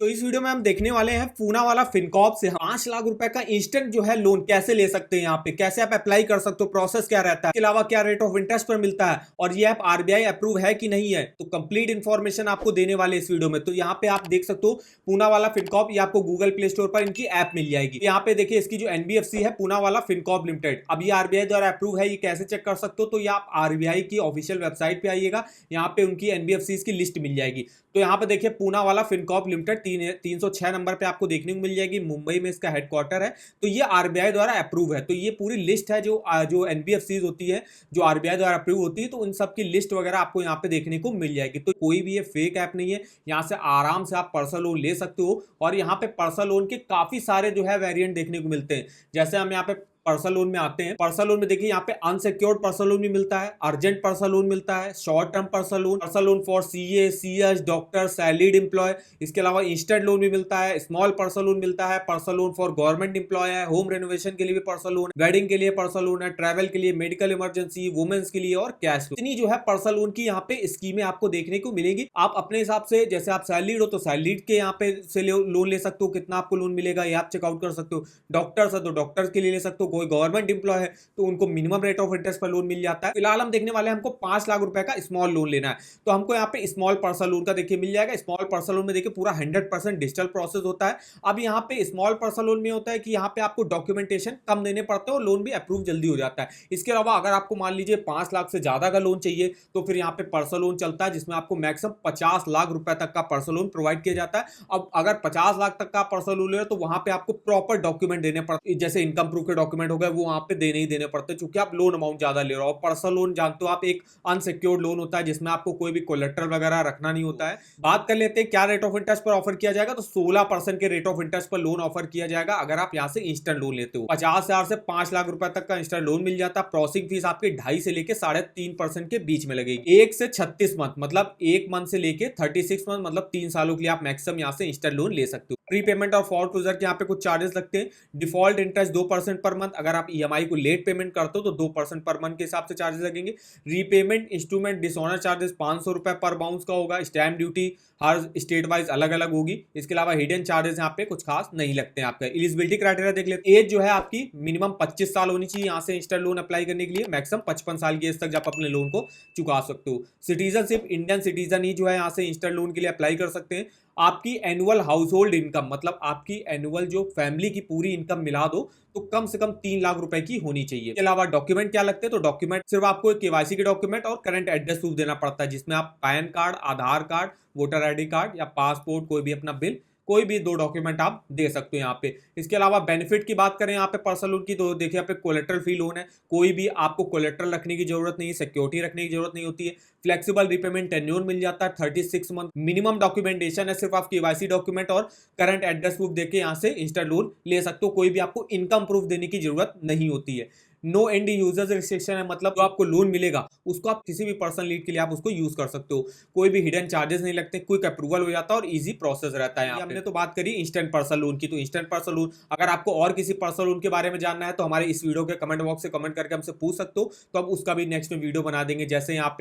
तो इस वीडियो में हम देखने वाले हैं पूना वाला फिनकॉर्प से 5 लाख रुपए का इंस्टेंट जो है लोन कैसे ले सकते हैं, यहाँ पे कैसे आप अप्लाई कर सकते हो, प्रोसेस क्या रहता है, इसके अलावा क्या रेट ऑफ इंटरेस्ट पर मिलता है और ये ऐप आरबीआई अप्रूव है कि नहीं है। तो कंप्लीट इन्फॉर्मेशन आपको देने वाले इस वीडियो में। तो यहाँ पे आप देख सकते हो पूना वाला फिनकॉर्प, ये आपको गूगल प्ले स्टोर पर इनकी ऐप मिल जाएगी। यहाँ पे देखिए इसकी जो एनबीएफसी है पूना वाला फिनकॉर्प लिमिटेड, अब ये आरबीआई द्वारा अप्रूव है। ये कैसे चेक कर सकते हो, तो ये आप आरबीआई की ऑफिशियल वेबसाइट पे आइएगा, यहाँ पे उनकी एनबीएफसी की लिस्ट मिल जाएगी। तो यहाँ पे देखिए पूना वाला फिनकॉर्प लिमिटेड 306 नंबर पे आपको देखने को मिल जाएगी, मुंबई में इसका हेडक्वार्टर है। तो ये आरबीआई द्वारा अप्रूव है। तो ये पूरी लिस्ट है जो एनबीएफसी होती है, जो आरबीआई द्वारा अप्रूव होती है, तो उन सब की लिस्ट वगैरह आपको यहाँ पे देखने को मिल जाएगी। तो कोई भी ये फेक ऐप नहीं है, यहाँ से आराम से आप पर्सनल लोन ले सकते हो। और यहाँ पे पर्सनल लोन के काफी सारे जो है वेरिएंट देखने को मिलते हैं। जैसे हम यहाँ पे पर्सनल लोन में आते हैं, पर्सनल लोन में देखिए यहाँ पे अनसिक्योर्ड पर्सनल लोन भी मिलता है, अर्जेंट पर्सनल लोन मिलता है, short term personal loan for CA, CS, doctor, salaried employee. इसके अलावा इंस्टेंट लोन भी मिलता है, स्मॉल पर्सनल लोन मिलता है, personal loan for government employee है, होम रेनोवेशन के लिए भी पर्सनल लोन, वेडिंग के लिए पर्सनल लोन है, ट्रैवल के लिए, मेडिकल इमरजेंसी, वुमेन्स के लिए और कैश। इतनी जो है पर्सनल लोन की यहाँ पे स्कीमें आपको देखने को मिलेगी। आप अपने हिसाब से, जैसे आप सैलरीड हो तो सैलरीड के यहाँ पे से लोन ले सकते हो, कितना आपको लोन मिलेगा ये आप चेकआउट कर सकते हो। डॉक्टर्स है तो डॉक्टर्स के लिए ले सकते हो, कोई गवर्नमेंट एम्प्लॉय है तो उनको मिनिमम रेट ऑफ इंटरेस्ट पर लोन मिल जाता है। फिलहाल हम देखने वाले हैं, हमको 5 लाख रुपए का स्मॉल लोन लेना है, तो हमको यहाँ पे स्मॉल पर्सनल लोन का देखिए मिल जाएगा। स्मॉल पर्सनल लोन में देखिए पूरा 100% डिजिटल प्रोसेस होता है। अब यहाँ पे स्मॉल पर्सनल लोन में होता है कि यहाँ पे आपको डॉक्यूमेंटेशन कम देने पड़ते हैं और लोन भी अप्रूव जल्दी हो जाता है। इसके अलावा अगर आपको मान लीजिए 5 लाख से ज्यादा का लोन चाहिए तो फिर यहाँ पे पर्सनल लोन चलता है, जिसमें आपको मैक्सिमम 50 लाख रुपए तक का पर्सनल लोन प्रोवाइड किया जाता है। अब अगर 50 लाख तक का पर्सनल लोन ले तो वहां पे आपको प्रॉपर डॉक्यूमेंट देने पड़ते हैं, जैसे इनकम प्रूफ के डॉक्यूमेंट हो गए, वो वहां पे देने ही देने पड़ते हैं, क्योंकि आप लोन अमाउंट ज्यादा ले रहे हो। पर्सनल लोन जानते हो आप, एक अनसिक्योर्ड लोन होता है जिसमें आपको कोई भी कोलेट्रल वगैरह रखना नहीं होता है। बात कर लेते हैं क्या रेट ऑफ इंटरेस्ट पर ऑफर किया जाएगा, तो 16% के रेट ऑफ इंटरेस्ट पर लोन ऑफर किया जाएगा अगर आप यहाँ से इंस्टेंट लोन लेते हो। 50,000 से 5 लाख रुपए तक का इंस्टेंट लोन मिल जाता है। प्रोसेसिंग फीस आपकी 2.5 से लेके 3.5% के बीच में लगेगी। 1 से 36 मंथ, मतलब 1 मंथ से लेके 36 मंथ, मतलब 3 सालों के लिए आप मैक्सिमम यहाँ से इंस्टेंट लोन ले सकते हो। प्रीपेमेंट और फॉर क्लोजर के यहाँ पे कुछ चार्जेस लगते हैं। डिफॉल्ट इंटरेस्ट 2% पर मंथ, अगर आप ईएमआई को लेट पेमेंट करते हो तो 2% पर मंथ के हिसाब से चार्जेस लगेंगे। रीपेमेंट इंस्ट्रूमेंट डिसऑनर चार्जेस 500 रुपए पर बाउंस का होगा। स्टैम्प ड्यूटी हर स्टेट वाइज अलग अलग होगी। इसके अलावा हिडन चार्जेस यहाँ पे कुछ खास नहीं लगते हैं। आपका एलिजिबिलिटी क्राइटेरिया देख लेते हैं। एज जो है आपकी मिनिमम 25 साल होनी चाहिए यहाँ से इंस्टेंट लोन अप्लाई करने के लिए। मैक्सिमम 55 साल की एज तक आप अपने लोन को चुका सकते हो। सिटीजनशिप, इंडियन सिटीजन ही जो है यहाँ से इंस्टेंट लोन के लिए अप्लाई कर सकते हैं। आपकी एनुअल हाउस होल्ड इनकम, मतलब आपकी एनुअल जो फैमिली की पूरी इनकम मिला दो तो कम से कम 3 लाख रुपए की होनी चाहिए। इसके अलावा डॉक्यूमेंट क्या लगते हैं, तो डॉक्यूमेंट सिर्फ आपको केवाईसी के डॉक्यूमेंट और करंट एड्रेस प्रूफ देना पड़ता है, जिसमें आप पैन कार्ड, आधार कार्ड, वोटर आईडी कार्ड या पासपोर्ट, कोई भी अपना बिल, कोई भी 2 डॉक्यूमेंट आप दे सकते हो यहाँ पे। इसके अलावा बेनिफिट की बात करें यहाँ पे पर्सनल लोन की, तो देखिए यहाँ पे कोलेट्रल फ्री लोन है, कोई भी आपको कोलेट्रल रखने की जरूरत नहीं है, सिक्योरिटी रखने की जरूरत नहीं होती है। फ्लेक्सिबल रिपेमेंट टेन्योर मिल जाता है 36 मंथ। मिनिमम डॉक्यूमेंटेशन है, सिर्फ आप केवाईसी डॉक्यूमेंट और करंट एड्रेस प्रूफ देके यहाँ से इंस्टेंट लोन ले सकते हो। कोई भी आपको इनकम प्रूफ देने की जरूरत नहीं होती है। नो एंड यूजर्स रिस्ट्रिक्शन है, मतलब जो आपको लोन मिलेगा उसको आप किसी भी पर्सनल नीड के लिए आप उसको यूज कर सकते हो। कोई भी हिडन चार्जेस नहीं लगते, क्विक अप्रूवल हो जाता है और इजी प्रोसेस रहता है। हमने तो बात करी इंस्टेंट पर्सनल लोन की, तो इंस्टेंट पर्सनल लोन, अगर आपको और किसी पर्सनल लोन के बारे में जानना है तो हमारे इस वीडियो के कमेंट बॉक्स से कमेंट करके हमसे पूछ सकते हो, तो अब उसका भी नेक्स्ट में वीडियो बना देंगे। जैसे यहाँ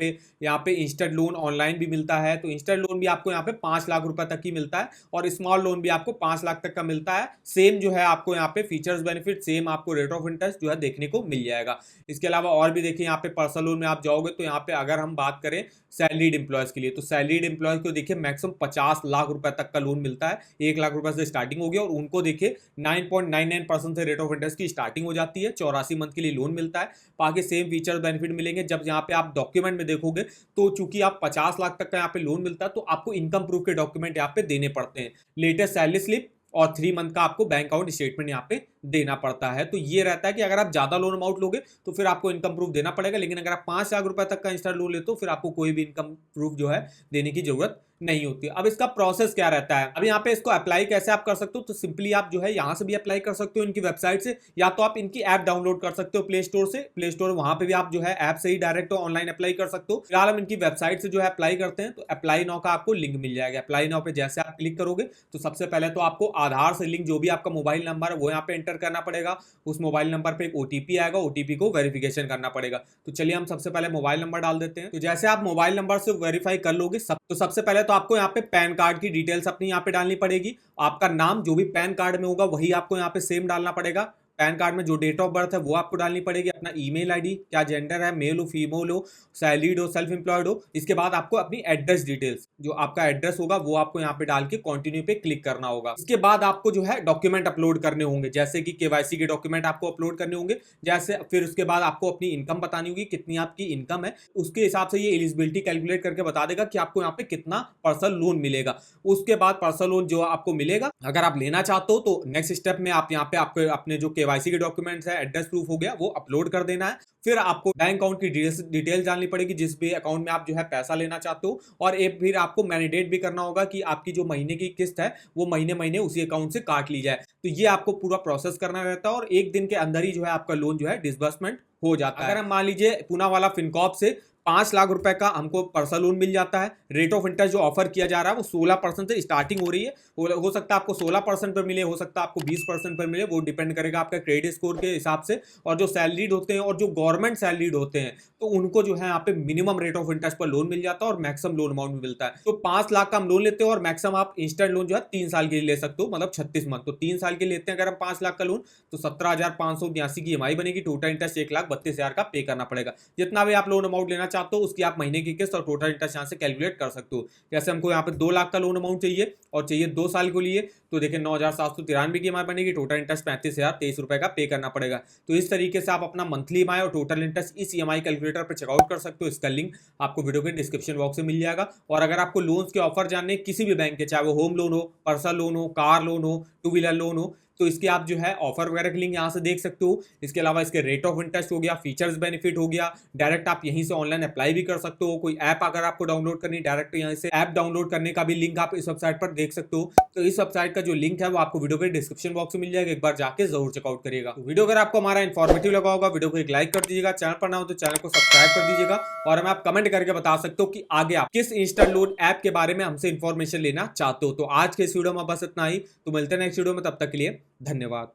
पे इंस्टेंट लोन ऑनलाइन भी मिलता है, तो इंस्टेंट लोन भी आपको यहाँ पे 5 लाख रुपए तक ही मिलता है और स्मॉल लोन भी आपको 5 लाख तक का मिलता है। सेम जो है आपको यहाँ पे फीचर्स बेनिफिट, सेम आपको रेट ऑफ इंटरेस्ट जो है देखने को मिल जाएगा। इसके अलावा और भी देखिए यहाँ पे पर्सनल लोन में आप जाओगे तो यहाँ पे अगर हम बात करें सैलरीड एम्प्लॉयज के लिए, तो सैलरीड एम्प्लॉयज को देखिए मैक्सिमम 50 लाख रुपए तक का लोन मिलता है। 1 लाख रुपए से स्टार्टिंग होगी और उनको देखिए 9.99% से रेट ऑफ इंटरेस्ट की स्टार्टिंग हो जाती है। 84 मंथ के लिए लोन मिलता है। बाकी सेम फीचर बेनिफिट मिलेंगे। जब यहाँ पे आप डॉक्यूमेंट में देखोगे तो चूंकि आप 50 लाख तक का यहाँ पे लोन मिलता है तो आपको इनकम प्रूफ के डॉक्यूमेंट यहाँ पे देने पड़ते हैं। लेटेस्ट सैलरी स्लिप और 3 मंथ का आपको बैंक अकाउंट स्टेटमेंट यहाँ पे देना पड़ता है। तो ये रहता है कि अगर आप ज्यादा लोन अमाउंट लोगे तो फिर आपको इनकम प्रूफ देना पड़ेगा, लेकिन अगर आप 5 लाख रुपए तक का इंस्टेंट लोन लेते हो फिर आपको कोई भी इनकम प्रूफ जो है देने की जरूरत नहीं होती। अब इसका प्रोसेस क्या रहता है, अब यहाँ पे इसको अप्लाई कैसे आप कर सकते हो, तो सिंपली आप जो है यहाँ से भी अप्लाई कर सकते हो इनकी वेबसाइट से, या तो आप इनकी ऐप डाउनलोड कर सकते हो प्ले स्टोर से। प्ले स्टोर वहां पे भी आप जो है ऐप से ही डायरेक्ट ऑनलाइन अप्लाई कर सकते हो। फिलहाल हम इनकी वेबसाइट से जो है अप्लाई करते हैं, तो अप्लाई नाउ का आपको लिंक मिल जाएगा। अप्लाई नाउ पे जैसे आप क्लिक करोगे तो सबसे पहले तो आपको आधार से लिंक, जो भी आपका मोबाइल नंबर है वो यहाँ पे एंटर एंटर करना पड़ेगा, उस मोबाइल नंबर पे एक ओटीपी आएगा, ओटीपी को वेरिफिकेशन करना पड़ेगा। तो चलिए हम सबसे पहले मोबाइल नंबर डाल देते हैं। तो जैसे आप मोबाइल नंबर से वेरीफाई कर लोगे तो सबसे पहले तो आपको यहाँ पे पैन कार्ड की डिटेल्स अपनी यहाँ पे डालनी पड़ेगी। आपका नाम जो भी पैन कार्ड में होगा वही आपको यहाँ पे सेम डालना पड़ेगा। पैन कार्ड में जो डेट ऑफ बर्थ है वो आपको डालनी पड़ेगी, अपना ईमेल आईडी, क्या जेंडर है, मेल हो फीमेल हो, सैलरीड हो सेल्फ एम्प्लॉयड हो। इसके बाद आपको अपनी एड्रेस डिटेल्स, जो आपका एड्रेस होगा वो आपको यहाँ पे डाल के कंटिन्यू पे क्लिक करना होगा। इसके बाद आपको जो है डॉक्यूमेंट अपलोड करने होंगे, जैसे कि केवाईसी के डॉक्यूमेंट आपको अपलोड करने होंगे। जैसे फिर उसके बाद आपको अपनी इनकम बतानी होगी, कितनी आपकी इनकम है, उसके हिसाब से ये एलिजिबिलिटी कैलकुलेट करके बता देगा कि आपको यहाँ पे कितना पर्सनल लोन मिलेगा। उसके बाद पर्सनल लोन जो आपको मिलेगा, अगर आप लेना चाहते हो तो नेक्स्ट स्टेप में आप यहाँ पे आपके अपने जो केवाईसी के डॉक्यूमेंट्स है, एड्रेस प्रूफ हो गया, वो अपलोड कर देना है। फिर आपको बैंक अकाउंट की डिटेल जाननी पड़ेगी, जिस भी अकाउंट में आप जो है पैसा लेना चाहते हो। और एक फिर आपको मैनिडेट भी करना होगा कि आपकी जो महीने की किस्त है वो महीने महीने उसी अकाउंट से काट ली जाए। तो ये आपको पूरा प्रोसेस करना रहता है और एक दिन के अंदर ही जो है आपका लोन जो है डिसबर्समेंट हो जाता है। अगर हम मान लीजिए पूना वाला फिनकॉर्प से 5 लाख रुपए का हमको पर्सनल लोन मिल जाता है, रेट ऑफ इंटरेस्ट जो ऑफर किया जा रहा है वो 16% से स्टार्टिंग हो रही है। हो सकता है आपको 16% पर मिले, हो सकता है आपको 20% पर मिले, वो डिपेंड करेगा आपका क्रेडिट स्कोर के हिसाब से। और जो सैलरीड होते हैं और जो गवर्नमेंट सैलरीड होते हैं तो उनको जो है यहाँ पे मिनिमम रेट ऑफ इंटरेस्ट पर लोन मिल जाता है और मैक्सिमम लोन अमाउंट भी मिलता है। तो 5 लाख का हम लोन लेते हैं और मैक्सिमम आप इंस्टेंट लोन जो है 3 साल के लिए ले सकते हो, मतलब 36 मंथ। तो 3 साल के लेते हैं अगर हम 5 लाख का लोन, तो 17,582 की EMI बनेगी। टोटल इंटरेस्ट 1,32,000 का पे करना पड़ेगा। जितना भी आप लोन अमाउंट लेना चाहते हो उसकी आप महीने की किस्त और टोटल इंटरेस्ट यहाँ से कैलकुलेट कर सकते हो। जैसे हमको यहाँ पे 2 लाख का लोन अमाउंट चाहिए और चाहिए 2 साल के लिए, तो देखिए 9,793 की EMI बनेगी, टोटल इंटरेस्ट 35,023 रुपए का पे करना पड़ेगा। तो इस तरीके से आप अपना मंथली EMI और टोटल इंटरेस्ट इस EMI कैलकुलेटर पर चेकआउट कर सकते हो। इसका लिंक आपको वीडियो के डिस्क्रिप्शन बॉक्स में मिल जाएगा। और अगर आपको लोन्स के ऑफर जानने किसी भी बैंक के, चाहे वो होम लोन हो, पर्सनल लोन हो, कार लोन हो, 2 व्हीलर लोन हो, तो इसके आप जो है ऑफर वगैरह के लिंक यहाँ से देख सकते हो। इसके अलावा इसके रेट ऑफ इंटरेस्ट हो गया, फीचर्स बेनिफिट हो गया, डायरेक्ट आप यहीं से ऑनलाइन अप्लाई भी कर सकते हो। कोई ऐप अगर आपको डाउनलोड करनी है, डायरेक्ट यहाँ से ऐप डाउनलोड करने का भी लिंक आप इस वेबसाइट पर देख सकते हो। तो इस वेबसाइट का जो लिंक है वो आपको वीडियो के डिस्क्रिप्शन बॉक्स में मिल जाएगा, एक बार जाके जरूर चेकआउट करिएगा। तो वीडियो अगर आपको हमारा इन्फॉर्मेटिव लगा होगा, वीडियो को एक लाइक कर दीजिएगा, चैनल पर ना हो तो चैनल को सब्सक्राइब कर दीजिएगा। और हमें आप कमेंट करके बता सकते हो कि आगे आप किस इंस्टेंट लोन ऐप के बारे में हमसे इन्फॉर्मेशन लेना चाहते हो। तो आज के इस वीडियो में बस इतना ही, तो मिलते हैं नेक्स्ट वीडियो में, तब तक के लिए धन्यवाद।